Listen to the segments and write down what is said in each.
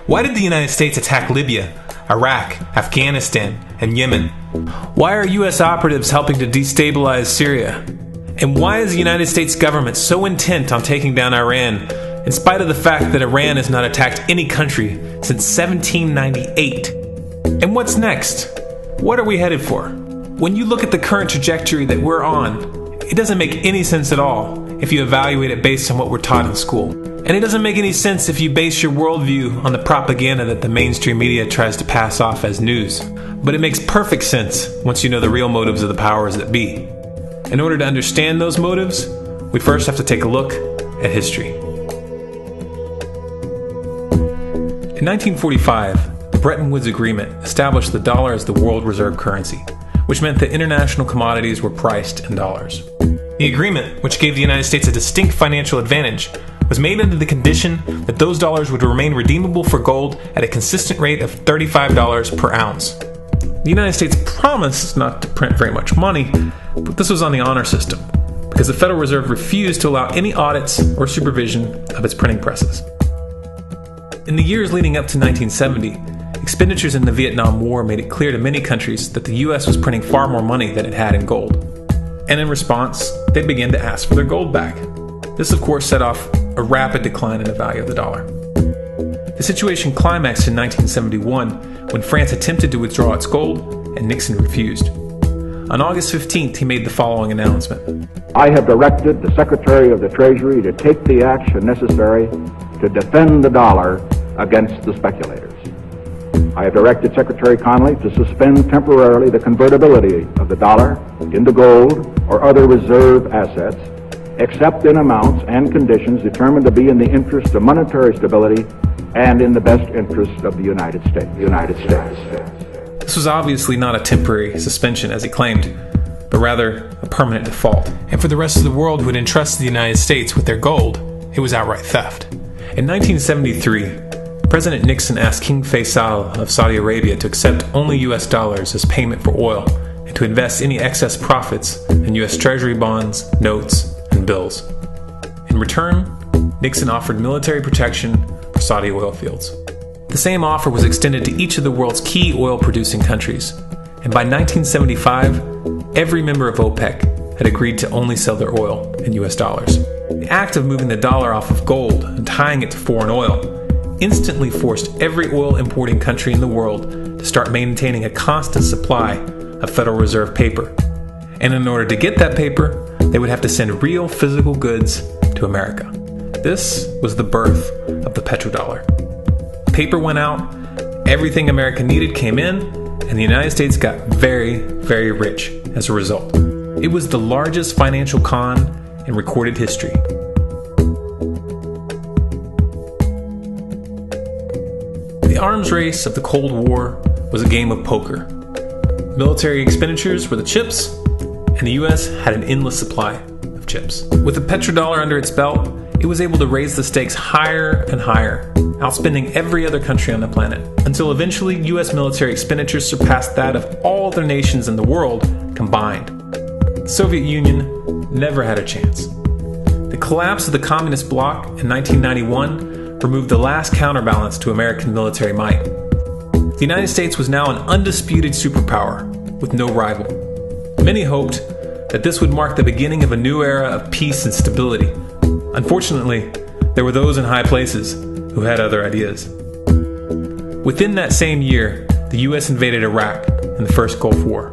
Why did the United States attack Libya, Iraq, Afghanistan, and Yemen? Why are U.S. operatives helping to destabilize Syria? And why is the United States government so intent on taking down Iran, in spite of the fact that Iran has not attacked any country since 1798? And what's next? What are we headed for? When you look at the current trajectory that we're on, it doesn't make any sense at all if you evaluate it based on what we're taught in school. And it doesn't make any sense if you base your worldview on the propaganda that the mainstream media tries to pass off as news. But it makes perfect sense once you know the real motives of the powers that be. In order to understand those motives, we first have to take a look at history. In 1945, the Bretton Woods Agreement established the dollar as the world reserve currency, which meant that international commodities were priced in dollars. The agreement, which gave the United States a distinct financial advantage, was made under the condition that those dollars would remain redeemable for gold at a consistent rate of $35 per ounce. The United States promised not to print very much money, but this was on the honor system, because the Federal Reserve refused to allow any audits or supervision of its printing presses. In the years leading up to 1970, expenditures in the Vietnam War made it clear to many countries that the U.S. was printing far more money than it had in gold. And in response, they began to ask for their gold back. This, of course, set off a rapid decline in the value of the dollar. The situation climaxed in 1971 when France attempted to withdraw its gold and Nixon refused. On August 15th, he made the following announcement. I have directed the Secretary of the Treasury to take the action necessary to defend the dollar against the speculators. I have directed Secretary Connally to suspend temporarily the convertibility of the dollar into gold or other reserve assets, except in amounts and conditions determined to be in the interest of monetary stability and in the best interest of the United States. This was obviously not a temporary suspension, as he claimed, but rather a permanent default. And for the rest of the world who had entrusted the United States with their gold, it was outright theft. In 1973, President Nixon asked King Faisal of Saudi Arabia to accept only U.S. dollars as payment for oil and to invest any excess profits in U.S. Treasury bonds, notes, and bills. In return, Nixon offered military protection for Saudi oil fields. The same offer was extended to each of the world's key oil-producing countries, and by 1975, every member of OPEC had agreed to only sell their oil in U.S. dollars. The act of moving the dollar off of gold and tying it to foreign oil instantly forced every oil-importing country in the world to start maintaining a constant supply of Federal Reserve paper. And in order to get that paper, they would have to send real physical goods to America. This was the birth of the petrodollar. Paper went out, everything America needed came in, and the United States got very, very rich as a result. It was the largest financial con in recorded history. The arms race of the Cold War was a game of poker. Military expenditures were the chips, and the U.S. had an endless supply of chips. With the petrodollar under its belt, it was able to raise the stakes higher and higher, outspending every other country on the planet, until eventually U.S. military expenditures surpassed that of all other nations in the world combined. The Soviet Union never had a chance. The collapse of the communist bloc in 1991 removed the last counterbalance to American military might. The United States was now an undisputed superpower with no rival. Many hoped that this would mark the beginning of a new era of peace and stability. Unfortunately, there were those in high places who had other ideas. Within that same year, the U.S. invaded Iraq in the First Gulf War.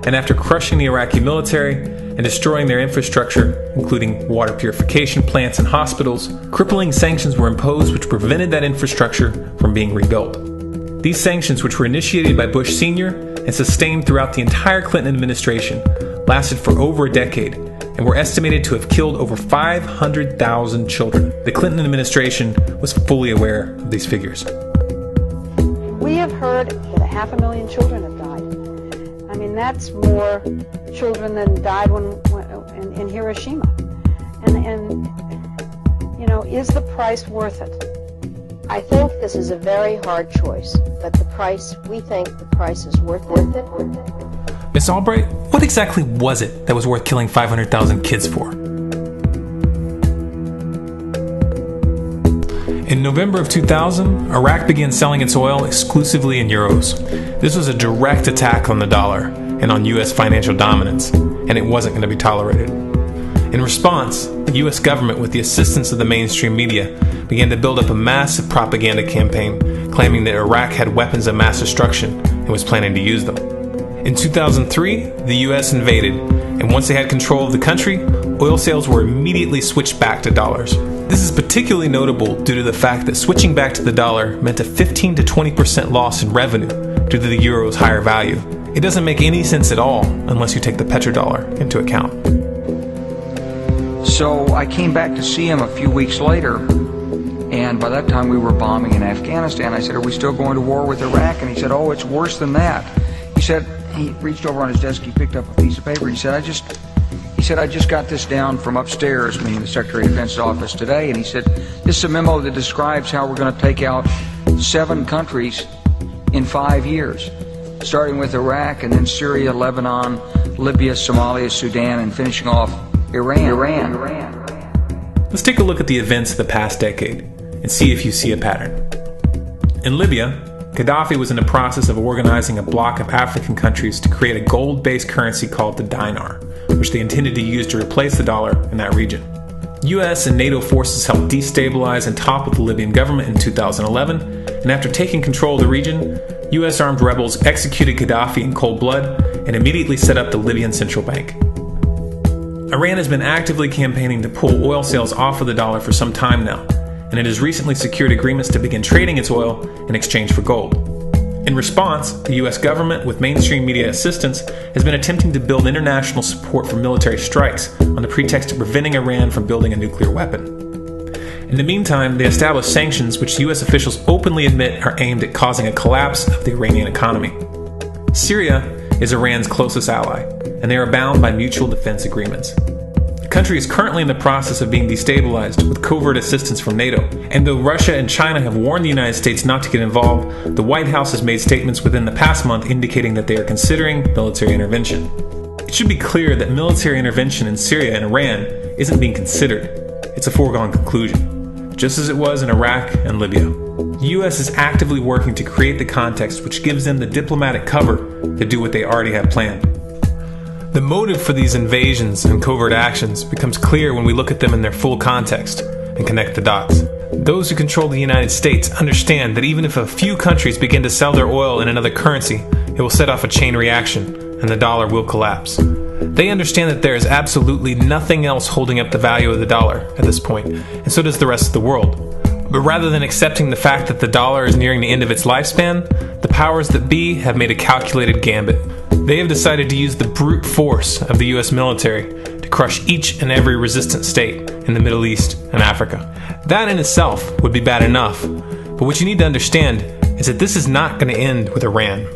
And after crushing the Iraqi military and destroying their infrastructure, including water purification plants and hospitals, crippling sanctions were imposed which prevented that infrastructure from being rebuilt. These sanctions, which were initiated by Bush Sr. and sustained throughout the entire Clinton administration, lasted for over a decade and were estimated to have killed over 500,000 children. The Clinton administration was fully aware of these figures. We have heard that 500,000 children have died. I mean, that's more children than died in Hiroshima. And you know, is the price worth it? I think this is a very hard choice, but we think the price is worth it. Miss Albright, what exactly was it that was worth killing 500,000 kids for? In In November of 2000, Iraq began selling its oil exclusively in euros. This was a direct attack on the dollar and on U.S. financial dominance, and it wasn't going to be tolerated. In response, the U.S. government, with the assistance of the mainstream media, began to build up a massive propaganda campaign claiming that Iraq had weapons of mass destruction and was planning to use them. In 2003, the U.S. invaded, and once they had control of the country, oil sales were immediately switched back to dollars. This is particularly notable due to the fact that switching back to the dollar meant a 15 to 20% loss in revenue due to the euro's higher value. It doesn't make any sense at all unless you take the petrodollar into account. So I came back to see him a few weeks later, and by that time we were bombing in Afghanistan. I said, "Are we still going to war with Iraq?" And he said, "Oh, it's worse than that." He reached over on his desk, he picked up a piece of paper, he said, I just got this down from upstairs, meaning the Secretary of Defense's office today, and he said, this is a memo that describes how we're going to take out 7 countries in 5 years, starting with Iraq, and then Syria, Lebanon, Libya, Somalia, Sudan, and finishing off Iran. Let's take a look at the events of the past decade and see if you see a pattern. In Libya, Gaddafi was in the process of organizing a bloc of African countries to create a gold-based currency called the dinar, which they intended to use to replace the dollar in that region. US and NATO forces helped destabilize and topple the Libyan government in 2011, and after taking control of the region, US armed rebels executed Gaddafi in cold blood and immediately set up the Libyan Central Bank. Iran has been actively campaigning to pull oil sales off of the dollar for some time now, and it has recently secured agreements to begin trading its oil in exchange for gold. In response, the US government, with mainstream media assistance, has been attempting to build international support for military strikes on the pretext of preventing Iran from building a nuclear weapon. In the meantime, they established sanctions which US officials openly admit are aimed at causing a collapse of the Iranian economy. Syria is Iran's closest ally, and they are bound by mutual defense agreements. The country is currently in the process of being destabilized with covert assistance from NATO, and though Russia and China have warned the United States not to get involved, the White House has made statements within the past month indicating that they are considering military intervention. It should be clear that military intervention in Syria and Iran isn't being considered. It's a foregone conclusion, just as it was in Iraq and Libya. The U.S. is actively working to create the context which gives them the diplomatic cover to do what they already have planned. The motive for these invasions and covert actions becomes clear when we look at them in their full context and connect the dots. Those who control the United States understand that even if a few countries begin to sell their oil in another currency, it will set off a chain reaction and the dollar will collapse. They understand that there is absolutely nothing else holding up the value of the dollar at this point, and so does the rest of the world. But rather than accepting the fact that the dollar is nearing the end of its lifespan, the powers that be have made a calculated gambit. They have decided to use the brute force of the U.S. military to crush each and every resistant state in the Middle East and Africa. That in itself would be bad enough, but what you need to understand is that this is not going to end with Iran.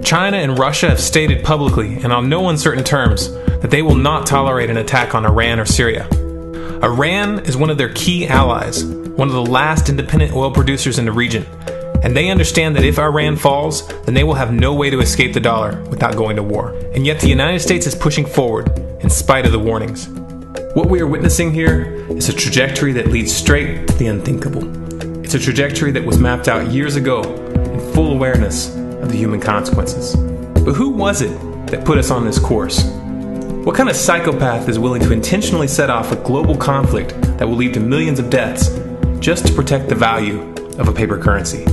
China and Russia have stated publicly and on no uncertain terms that they will not tolerate an attack on Iran or Syria. Iran is one of their key allies, one of the last independent oil producers in the region, and they understand that if Iran falls, then they will have no way to escape the dollar without going to war. And yet the United States is pushing forward in spite of the warnings. What we are witnessing here is a trajectory that leads straight to the unthinkable. It's a trajectory that was mapped out years ago in full awareness of the human consequences. But who was it that put us on this course? What kind of psychopath is willing to intentionally set off a global conflict that will lead to millions of deaths just to protect the value of a paper currency?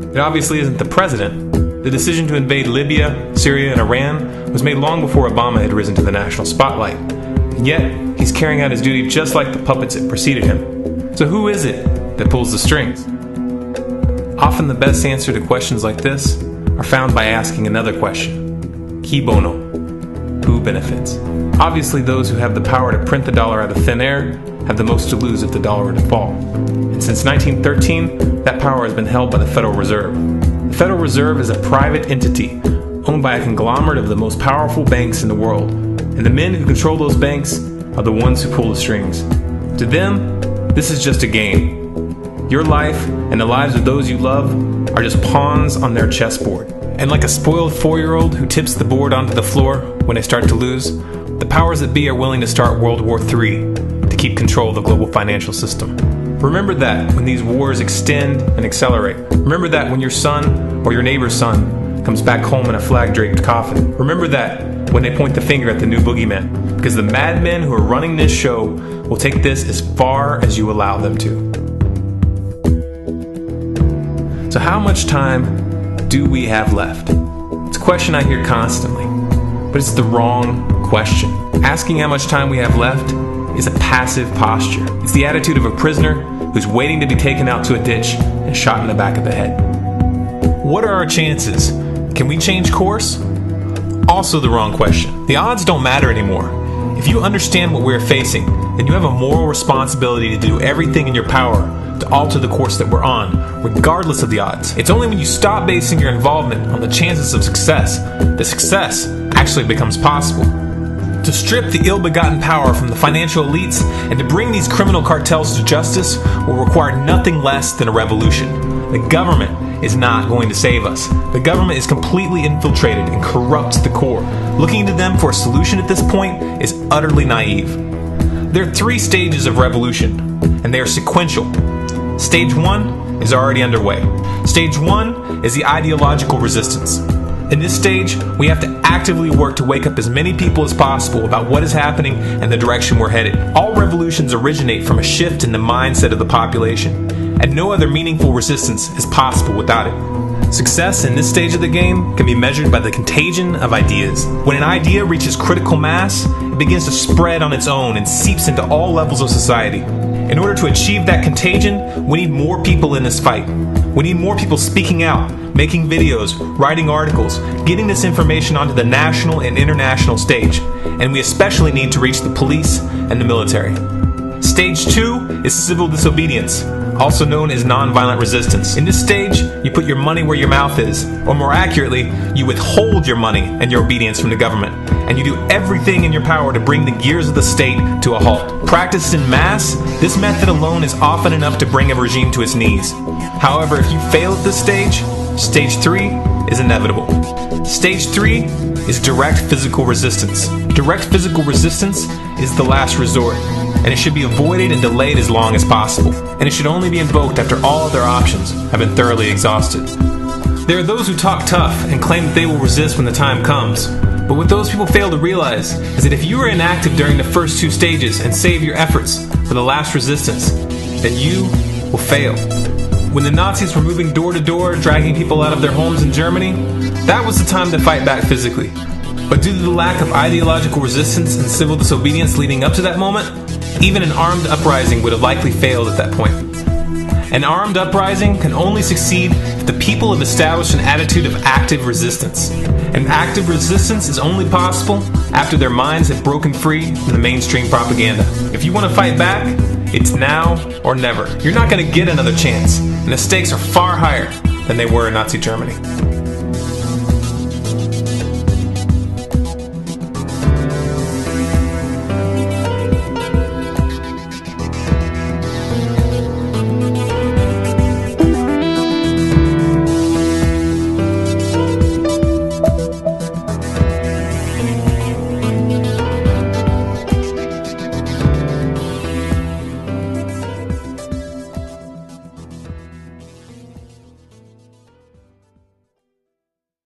It obviously isn't the president. The decision to invade Libya, Syria, and Iran was made long before Obama had risen to the national spotlight. And yet, he's carrying out his duty just like the puppets that preceded him. So who is it that pulls the strings? Often the best answer to questions like this are found by asking another question. Qui bono? Who benefits? Obviously, those who have the power to print the dollar out of thin air have the most to lose if the dollar were to fall. And since 1913, that power has been held by the Federal Reserve. The Federal Reserve is a private entity owned by a conglomerate of the most powerful banks in the world. And the men who control those banks are the ones who pull the strings. To them, this is just a game. Your life and the lives of those you love are just pawns on their chessboard. And like a spoiled 4-year-old who tips the board onto the floor when they start to lose, the powers that be are willing to start World War III to keep control of the global financial system. Remember that when these wars extend and accelerate. Remember that when your son or your neighbor's son comes back home in a flag-draped coffin. Remember that when they point the finger at the new boogeyman, because the madmen who are running this show will take this as far as you allow them to. So how much time do we have left? It's a question I hear constantly, but it's the wrong question. Asking how much time we have left is a passive posture. It's the attitude of a prisoner who's waiting to be taken out to a ditch and shot in the back of the head. What are our chances? Can we change course? Also the wrong question. The odds don't matter anymore. If you understand what we're facing, then you have a moral responsibility to do everything in your power to alter the course that we're on, regardless of the odds. It's only when you stop basing your involvement on the chances of success that success actually becomes possible. To strip the ill-begotten power from the financial elites and to bring these criminal cartels to justice will require nothing less than a revolution. The government is not going to save us. The government is completely infiltrated and corrupt to the core. Looking to them for a solution at this point is utterly naive. There are 3 stages of revolution, and they are sequential. Stage 1 is already underway. Stage 1 is the ideological resistance. In this stage, we have to actively work to wake up as many people as possible about what is happening and the direction we're headed. All revolutions originate from a shift in the mindset of the population, and no other meaningful resistance is possible without it. Success in this stage of the game can be measured by the contagion of ideas. When an idea reaches critical mass, it begins to spread on its own and seeps into all levels of society. In order to achieve that contagion, we need more people in this fight. We need more people speaking out, making videos, writing articles, getting this information onto the national and international stage. And we especially need to reach the police and the military. Stage 2 is civil disobedience, also known as nonviolent resistance. In this stage, you put your money where your mouth is, or more accurately, you withhold your money and your obedience from the government, and you do everything in your power to bring the gears of the state to a halt. Practiced in mass, this method alone is often enough to bring a regime to its knees. However, if you fail at this stage, Stage 3 is inevitable. Stage 3 is direct physical resistance. Direct physical resistance is the last resort, and it should be avoided and delayed as long as possible. And it should only be invoked after all other options have been thoroughly exhausted. There are those who talk tough and claim that they will resist when the time comes. But what those people fail to realize is that if you are inactive during the first 2 stages and save your efforts for the last resistance, then you will fail. When the Nazis were moving door to door, dragging people out of their homes in Germany, that was the time to fight back physically. But due to the lack of ideological resistance and civil disobedience leading up to that moment, even an armed uprising would have likely failed at that point. An armed uprising can only succeed if the people have established an attitude of active resistance. And active resistance is only possible after their minds have broken free from the mainstream propaganda. If you want to fight back, it's now or never. You're not going to get another chance, and the stakes are far higher than they were in Nazi Germany.